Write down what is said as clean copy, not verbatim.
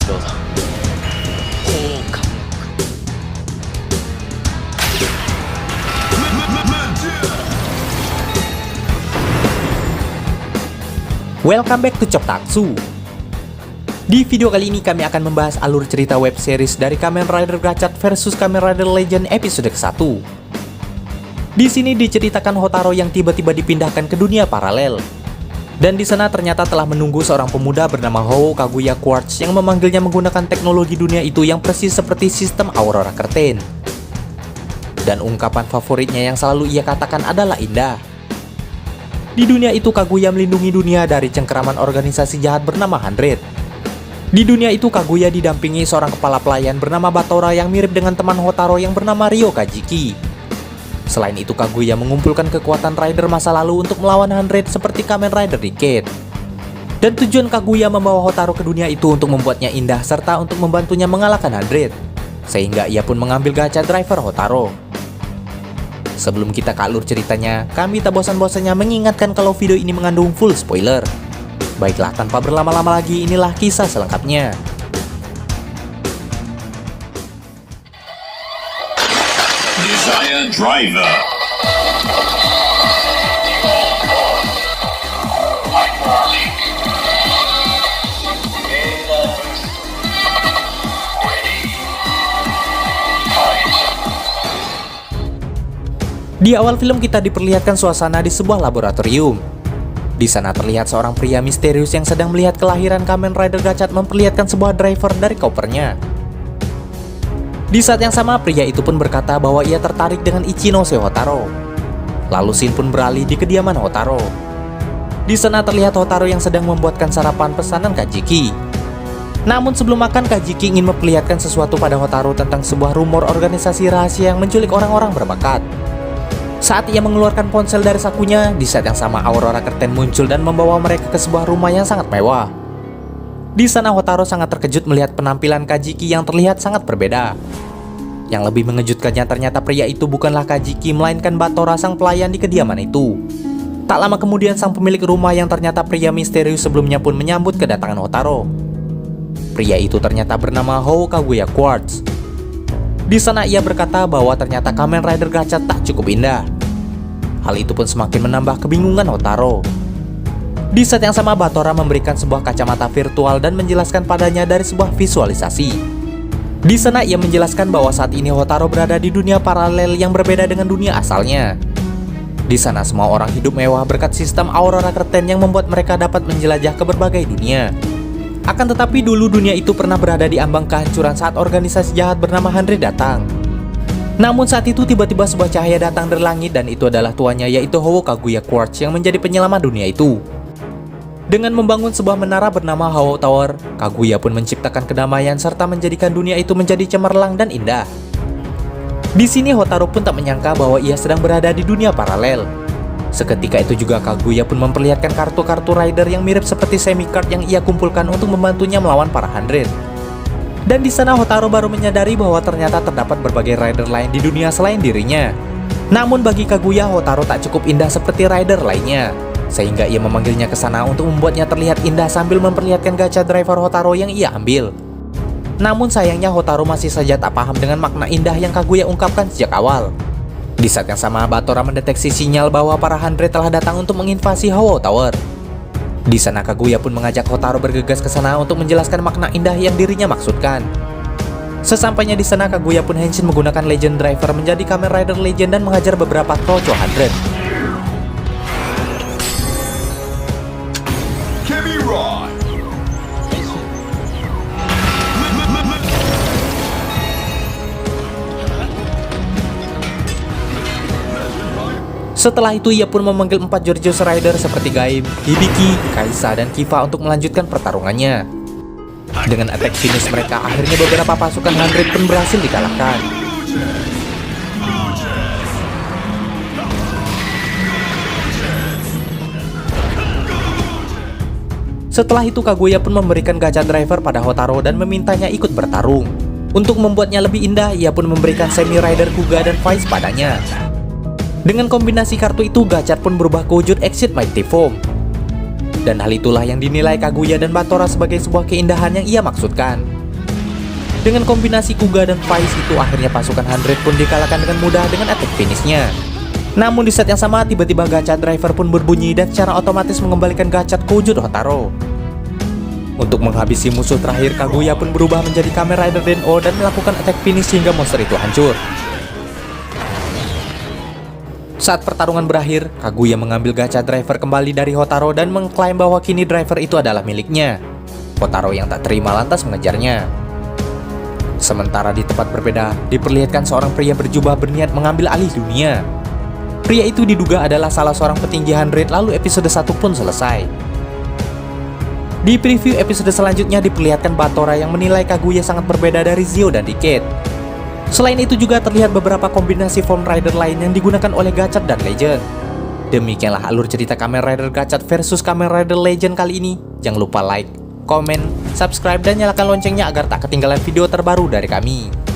郎だ。王冠。 Welcome back to Choptaksu. Di video kali ini kami akan membahas alur cerita web series dari Kamen Rider Gachat versus Kamen Rider Legend episode ke-1. Di sini diceritakan Hotaro yang tiba-tiba dipindahkan ke dunia paralel. Dan di sana ternyata telah menunggu seorang pemuda bernama Hou Kaguya Quartz yang memanggilnya menggunakan teknologi dunia itu yang persis seperti sistem Aurora Curtain. Dan ungkapan favoritnya yang selalu ia katakan adalah indah. Di dunia itu Kaguya melindungi dunia dari cengkeraman organisasi jahat bernama Hundred. Di dunia itu Kaguya didampingi seorang kepala pelayan bernama Batora yang mirip dengan teman Hotaro yang bernama Ryo Kajiki. Selain itu Kaguya mengumpulkan kekuatan rider masa lalu untuk melawan Hundred seperti Kamen Rider Decade. Dan tujuan Kaguya membawa Hotaro ke dunia itu untuk membuatnya indah serta untuk membantunya mengalahkan Hundred. Sehingga ia pun mengambil gacha driver Hotaro. Sebelum kita ke alur ceritanya, kami tak bosan-bosannya mengingatkan kalau video ini mengandung full spoiler. Baiklah, tanpa berlama-lama lagi, inilah kisah selengkapnya. Desire Driver. Di awal film kita diperlihatkan suasana di sebuah laboratorium. Di sana terlihat seorang pria misterius yang sedang melihat kelahiran Kamen Rider Gachat memperlihatkan sebuah driver dari kopernya. Di saat yang sama pria itu pun berkata bahwa ia tertarik dengan Ichinose Hotaro. Lalu scene pun beralih di kediaman Hotaro. Di sana terlihat Hotaro yang sedang membuatkan sarapan pesanan Kajiki. Namun sebelum makan Kajiki ingin memperlihatkan sesuatu pada Hotaro tentang sebuah rumor organisasi rahasia yang menculik orang-orang berbakat. Saat ia mengeluarkan ponsel dari sakunya, di saat yang sama Aurora Curtain muncul dan membawa mereka ke sebuah rumah yang sangat mewah. Di sana Hotaro sangat terkejut melihat penampilan Kajiki yang terlihat sangat berbeda. Yang lebih mengejutkannya ternyata pria itu bukanlah Kajiki melainkan Batora sang pelayan di kediaman itu. Tak lama kemudian sang pemilik rumah yang ternyata pria misterius sebelumnya pun menyambut kedatangan Hotaro. Pria itu ternyata bernama Hou Kaguya Quartz. Di sana ia berkata bahwa ternyata Kamen Rider Gachat tak cukup indah. Hal itu pun semakin menambah kebingungan Hotaro. Di saat yang sama Batora memberikan sebuah kacamata virtual dan menjelaskan padanya dari sebuah visualisasi. Di sana ia menjelaskan bahwa saat ini Hotaro berada di dunia paralel yang berbeda dengan dunia asalnya. Di sana semua orang hidup mewah berkat sistem Aurora Curtain yang membuat mereka dapat menjelajah ke berbagai dunia. Akan tetapi dulu dunia itu pernah berada di ambang kehancuran saat organisasi jahat bernama Hundred datang. Namun saat itu tiba-tiba sebuah cahaya datang dari langit dan itu adalah tuannya yaitu Hou Kaguya Quartz yang menjadi penyelamat dunia itu. Dengan membangun sebuah menara bernama Hou Tower, Kaguya pun menciptakan kedamaian serta menjadikan dunia itu menjadi cemerlang dan indah. Di sini Hotaro pun tak menyangka bahwa ia sedang berada di dunia paralel. Seketika itu juga Kaguya pun memperlihatkan kartu-kartu rider yang mirip seperti semi-card yang ia kumpulkan untuk membantunya melawan para Hundred. Dan di sana Hotaro baru menyadari bahwa ternyata terdapat berbagai rider lain di dunia selain dirinya. Namun bagi Kaguya, Hotaro tak cukup indah seperti rider lainnya. Sehingga ia memanggilnya ke sana untuk membuatnya terlihat indah sambil memperlihatkan gacha driver Hotaro yang ia ambil. Namun sayangnya Hotaro masih saja tak paham dengan makna indah yang Kaguya ungkapkan sejak awal. Di saat yang sama Batora mendeteksi sinyal bahwa para Hundred telah datang untuk menginvasi Hou Tower. Di sana Kaguya pun mengajak Hotaro bergegas ke sana untuk menjelaskan makna indah yang dirinya maksudkan. Sesampainya di sana Kaguya pun henshin menggunakan Legend Driver menjadi Kamen Rider Legend dan menghajar beberapa Trocho Hundred. Setelah itu ia pun memanggil 4 Georgios Rider seperti Gaim, Hibiki, Kaisa, dan Kiva untuk melanjutkan pertarungannya. Dengan attack finish mereka, akhirnya beberapa pasukan Hundred pun berhasil dikalahkan. Setelah itu Kaguya pun memberikan gacha driver pada Hotaro dan memintanya ikut bertarung. Untuk membuatnya lebih indah, ia pun memberikan Semi Rider Kuga dan Vice padanya. Dengan kombinasi kartu itu, Gachat pun berubah ke wujud Exit Mighty Foam. Dan hal itulah yang dinilai Kaguya dan Batora sebagai sebuah keindahan yang ia maksudkan. Dengan kombinasi Kuga dan Faiz itu, akhirnya pasukan 100 pun dikalahkan dengan mudah dengan attack finishnya. Namun di set yang sama, tiba-tiba Gachat Driver pun berbunyi dan secara otomatis mengembalikan Gachat ke wujud Hotaru. Untuk menghabisi musuh terakhir, Kaguya pun berubah menjadi Kamen Rider Den-O dan melakukan attack finish hingga monster itu hancur. Saat pertarungan berakhir, Kaguya mengambil Gachat Driver kembali dari Hotaru dan mengklaim bahwa kini driver itu adalah miliknya. Hotaru yang tak terima lantas mengejarnya. Sementara di tempat berbeda, diperlihatkan seorang pria berjubah berniat mengambil alih dunia. Pria itu diduga adalah salah seorang petinggi 100, lalu episode 1 pun selesai. Di preview episode selanjutnya diperlihatkan Batora yang menilai Kaguya sangat berbeda dari Zio dan Decade. Selain itu juga terlihat beberapa kombinasi form rider lain yang digunakan oleh Gachat dan Legend. Demikianlah alur cerita Kamen Rider Gachat versus Kamen Rider Legend kali ini. Jangan lupa like, komen, subscribe, dan nyalakan loncengnya agar tak ketinggalan video terbaru dari kami.